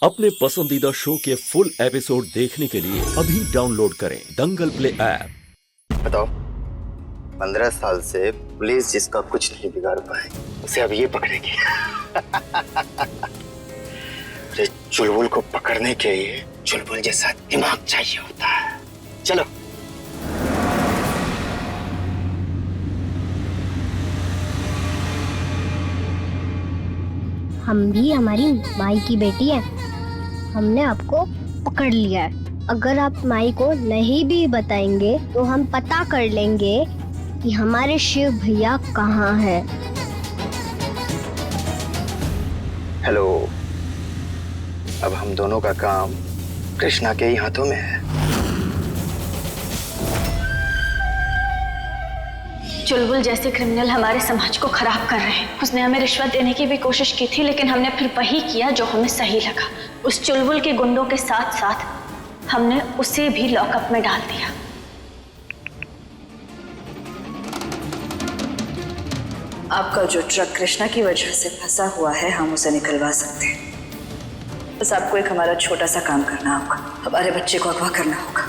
अपने पसंदीदा शो के फुल एपिसोड देखने के लिए अभी डाउनलोड करें दंगल प्ले ऐप। बताओ, 15 साल से पुलिस जिसका कुछ नहीं बिगाड़ पाए उसे अब ये पकड़ेगी। अरे चुलबुल को पकड़ने के लिए चुलबुल जैसा दिमाग चाहिए होता है। चलो। हम भी हमारी माई की बेटी है, हमने आपको पकड़ लिया है। अगर आप माई को नहीं भी बताएंगे तो हम पता कर लेंगे कि हमारे शिव भैया कहाँ हैं। हेलो, अब हम दोनों का काम कृष्णा के ही हाथों में है। चुलबुल जैसे क्रिमिनल हमारे समाज को खराब कर रहे हैं। उसने हमें रिश्वत देने की भी कोशिश की थी, लेकिन हमने फिर वही किया जो हमें सही लगा। उस चुलबुल के गुंडों के साथ साथ हमने उसे भी लॉकअप में डाल दिया। आपका जो ट्रक कृष्णा की वजह से फंसा हुआ है, हम उसे निकलवा सकते हैं। बस आपको एक हमारा छोटा सा काम करना होगा। हमारे बच्चे को अगवा करना होगा।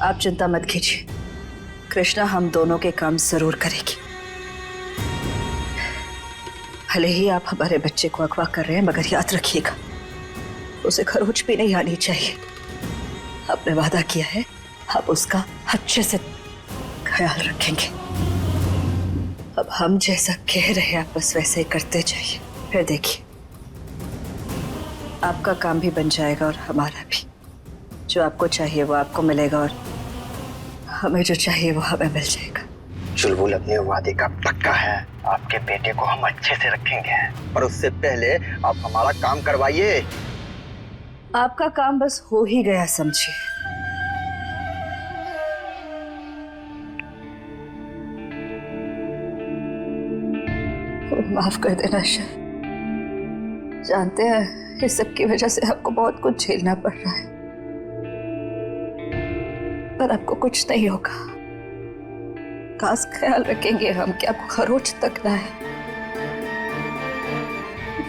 आप चिंता मत कीजिए, कृष्णा हम दोनों के काम जरूर करेगी। भले ही आप हमारे बच्चे को अगवा कर रहे हैं, मगर याद रखिएगा उसे खरोच भी नहीं आनी चाहिए। आपने वादा किया है, आप उसका अच्छे से ख्याल रखेंगे। अब हम जैसा कह रहे हैं आप बस वैसे ही करते जाइए, फिर देखिए आपका काम भी बन जाएगा और हमारा भी। जो आपको चाहिए वो आपको मिलेगा और हमें जो चाहिए वो हमें मिल जाएगा। चुलबुल अपने वादे का पक्का है। आपके बेटे को हम अच्छे से रखेंगे, और उससे पहले आप हमारा काम करवाइए। आपका काम बस हो ही गया समझिए। माफ कर देना सर, जानते हैं इस सब की वजह से आपको बहुत कुछ झेलना पड़ रहा है, पर आपको कुछ नहीं होगा। खास ख्याल रखेंगे हम कि आपको खरोच तक ना है।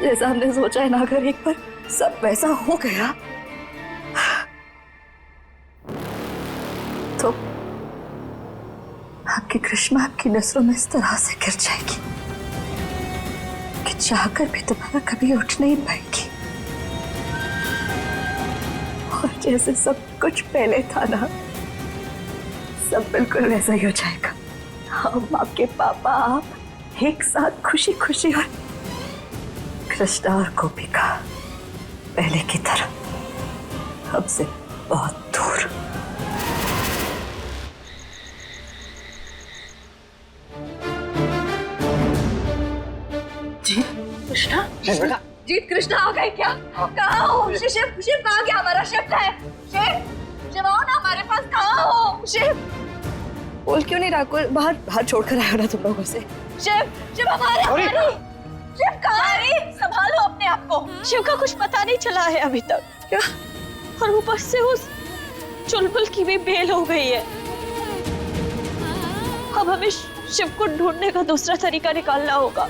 जैसा हमने सोचा है ना, अगर एक बार सब वैसा हो गया तो आपकी कृष्णा आपकी नजरों में इस तरह से गिर जाएगी कि चाहकर भी तुम्हारा कभी उठ नहीं पाएगी। और जैसे सब कुछ पहले था ना, सब बिल्कुल वैसा ही हो जाएगा। हम आपके पापा आप एक साथ खुशी खुशी और कृष्णा और गोपिका पहले की तरह हमसे बहुत दूर। जी कृष्णा, जीत कृष्णा आ गए क्या? कहाँ हो? शिव शिव कहाँ गया? हमारा शिव है। शिव शिव आओ ना हमारे पास। कहाँ हो शिव? बोल क्यों नहीं रहा? बाहर बाहर छोड़कर आया ना तुम लोगों से। शिव शिव हमारे शिव कहाँ है? संभालो अपने आप को। शिव का कुछ पता नहीं चला है अभी तक। क्या? और ऊपर से उस चुलबुल की भी बेल हो गई है। अब हमें शिव को ढूंढने का दूसरा तरीका निकालना होगा,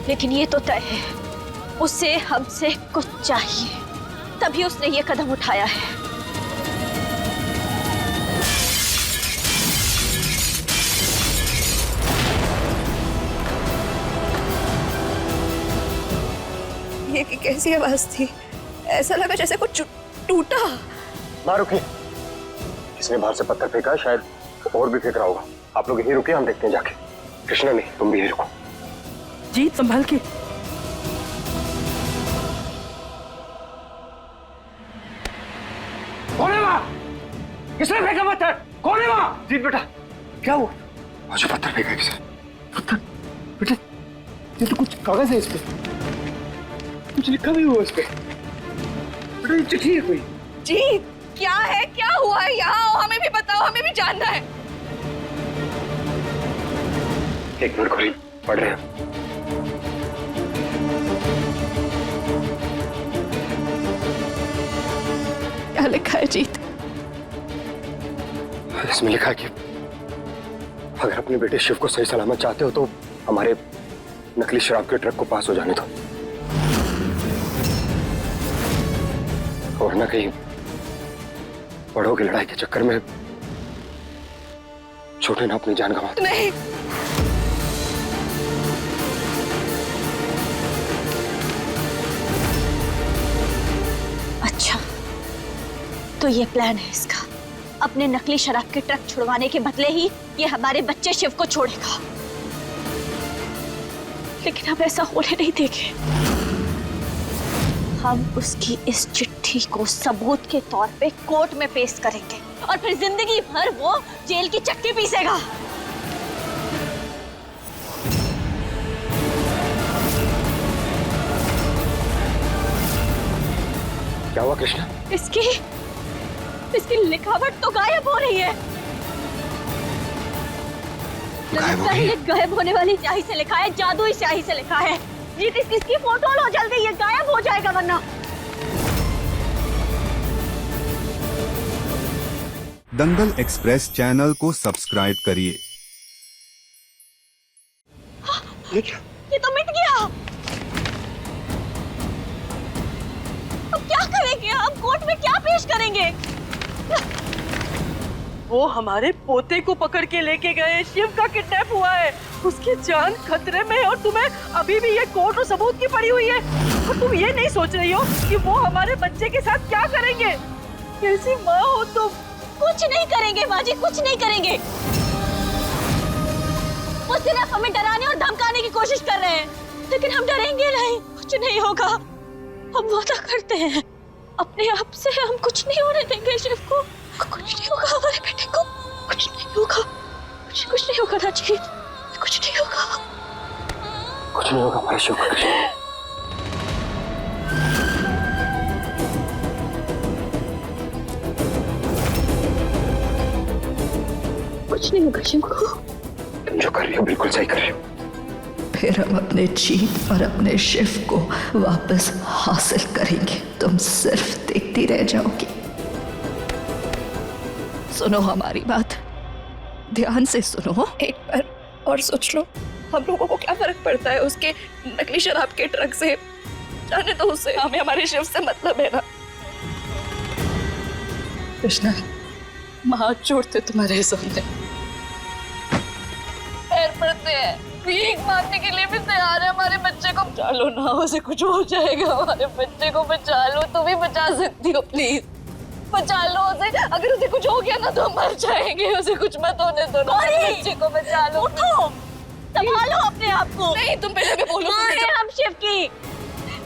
लेकिन ये तो तय है उसे हमसे कुछ चाहिए, तभी उसने ये कदम उठाया है। ये की कैसी आवाज थी? ऐसा लगा जैसे कुछ टूटा। बाहर रुकिए, इसने बाहर से पत्थर फेंका है, शायद और भी फेंक रहा होगा। आप लोग यहीं रुकिए, हम देखते हैं जाके। कृष्णा नहीं, तुम भी यहीं रुको। जीत संभाल के। कौन है वहाँ? किसने फेंका पत्थर? कौन है वहाँ? जीत बेटा, क्या हुआ? मुझे पत्थर फेंका है किसने? पत्थर? बेटा, ये तो कुछ कागज है इस पे, कुछ लिखा भी हुआ इस पे। बेटा ये चिट्ठी है कोई। जीत क्या है? क्या हुआ है? यहाँ आओ, हमें भी बताओ, हमें भी जानना है। एक मिनट खोली, पढ़ रहे हैं। क्या लिखा है जीत? इसमें लिखा है कि अगर अपने बेटे शिव को सही सलामत चाहते हो तो हमारे नकली शराब के ट्रक को पास हो जाने दो। वरना कहीं बड़ों की लड़ाई के चक्कर में छोटे ना अपनी जान गंवा दे। नहीं, अच्छा, तो ये प्लान है इसका। अपने नकली शराब के ट्रक छुड़वाने के बदले ही ये हमारे बच्चे शिव को छोड़ेगा। लेकिन हम ऐसा होने नहीं देंगे। हम उसकी इस चिट्ठी को सबूत के तौर पे कोर्ट में पेश करेंगे और फिर जिंदगी भर वो जेल की चक्की पीसेगा। क्या हुआ कृष्णा? इसकी लिखावट तो गायब हो रही है। गायब हो गई? गायब होने वाली स्याही से लिखा है, जादुई स्याही से लिखा है। जीत, इसकी फोटो लो जल्दी, ये गायब हो जाएगा वरना। दंगल एक्सप्रेस चैनल को सब्सक्राइब करिए। ये तो मिट गया। अब क्या करेंगे? हम कोर्ट में क्या पेश करेंगे? वो हमारे पोते को पकड़ के लेके गए। शिव का किडनैप हुआ है, उसकी जान खतरे में है और तुम्हें अभी भी ये कोर्ट और सबूत की पड़ी हुई है। और तुम ये नहीं सोच रही हो कि वो हमारे बच्चे के साथ क्या करेंगे? कैसी माँ हो तुम? कुछ नहीं करेंगे माँ जी, कुछ नहीं करेंगे। वो सिर्फ हमें डराने और धमकाने की कोशिश कर रहे हैं, लेकिन हम डरेंगे नहीं। कुछ नहीं होगा, हम वादा करते हैं अपने आप से। हम कुछ नहीं होने देंगे शिव को। कुछ नहीं होगा हमारे बेटे को, कुछ नहीं होगा। कुछ नहीं होगा राजी, कुछ नहीं होगा। कुछ नहीं होगा हमारे शिव को। कुछ नहीं होगा शिव को। तुम जो कर रही हो बिल्कुल सही कर रही हो। फिर हम अपने जीत और अपने शिव को वापस हासिल करेंगे। तुम सिर्फ देखती रह जाओगी। सुनो हमारी बात, ध्यान से सुनो। एक बार और सोच लो, हम लोगों को क्या फर्क पड़ता है उसके नकली शराब के ट्रक से? जाने दो उसे, हमें हमारे शिव से मतलब है ना। कृष्णा, हाथ जोड़ते तुम्हारे सामने, पैर पड़ते हैं, भीख मांगने के लिए भी तैयार है। हमारे बच्चे को बचा लो ना, उसे कुछ हो जाएगा। हमारे बच्चे को बचा लो, तुम ही बचा सकती हो, प्लीज बचा लो उसे। अगर उसे कुछ हो गया ना तो हम मर जाएंगे। उसे कुछ मत होने दो ना, बच्चे को बचा लो। उठो, संभालो अपने आप को। नहीं, तुम पहले भी बोलो। हम शिव की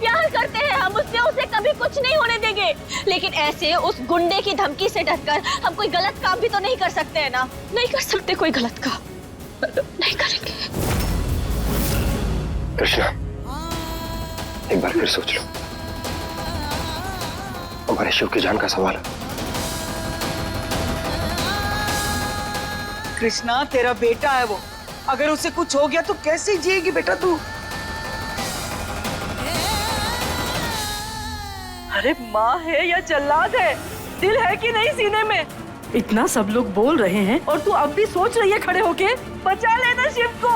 प्यार करते हैं, हम उससे उसे कभी कुछ नहीं होने देंगे। लेकिन ऐसे उस गुंडे की धमकी से डरकर हम कोई गलत काम भी तो नहीं कर सकते हैं ना। नहीं कर सकते कोई गलत काम, नहीं करेंगे। कृष्णा, एक बार फिर सोच लो। हमारे शिव की जान का सवाल है। कृष्णा, तेरा बेटा है वो, अगर उसे कुछ हो गया तो कैसे जिएगी बेटा तू? अरे माँ है या जल्लाद है? दिल है कि नहीं सीने में? इतना सब लोग बोल रहे हैं और तू अब भी सोच रही है खड़े होके? बचा लेना शिव को।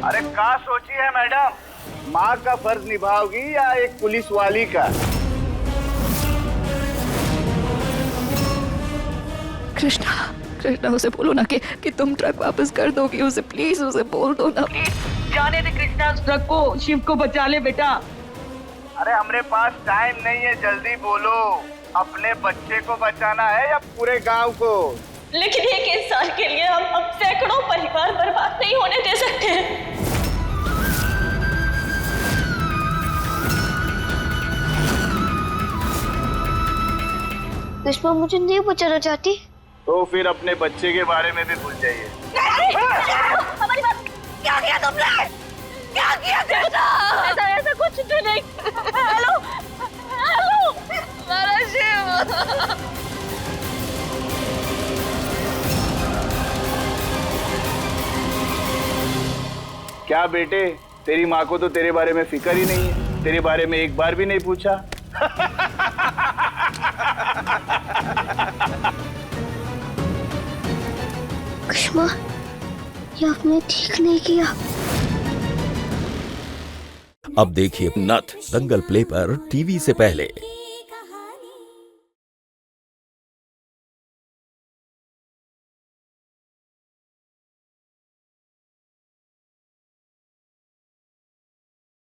अरे क्या सोची है मैडम? माँ का फर्ज निभाओगी या एक पुलिस वाली का? कृष्णा उसे बोलो ना कि तुम ट्रक वापस कर दोगी उसे। प्लीज उसे बोल दो ना। जाने दे कृष्णा, उस ट्रक को, शिव को बचा ले बेटा। अरे हमारे पास टाइम नहीं है, जल्दी बोलो। अपने बच्चे को बचाना है या पूरे गांव को? लेकिन एक इंसान के लिए हम सैकड़ों परिवार बर्बाद नहीं होने दे सकते। पुष्पा मुझे नहीं बचाना चाहती। तो फिर अपने बच्चे के बारे में भी भूल जाइए। हमारी बात क्या किया तुमने? क्या किया कृष्णा? ऐसा कुछ तो नहीं। हेलो हेलो मेरा शिव। क्या बेटे, तेरी माँ को तो तेरे बारे में फिक्र ही नहीं है, तेरे बारे में एक बार भी नहीं पूछा। करिश्मा, ये आपने ठीक नहीं किया। अब देखिए नथ दंगल प्ले पर टीवी से पहले।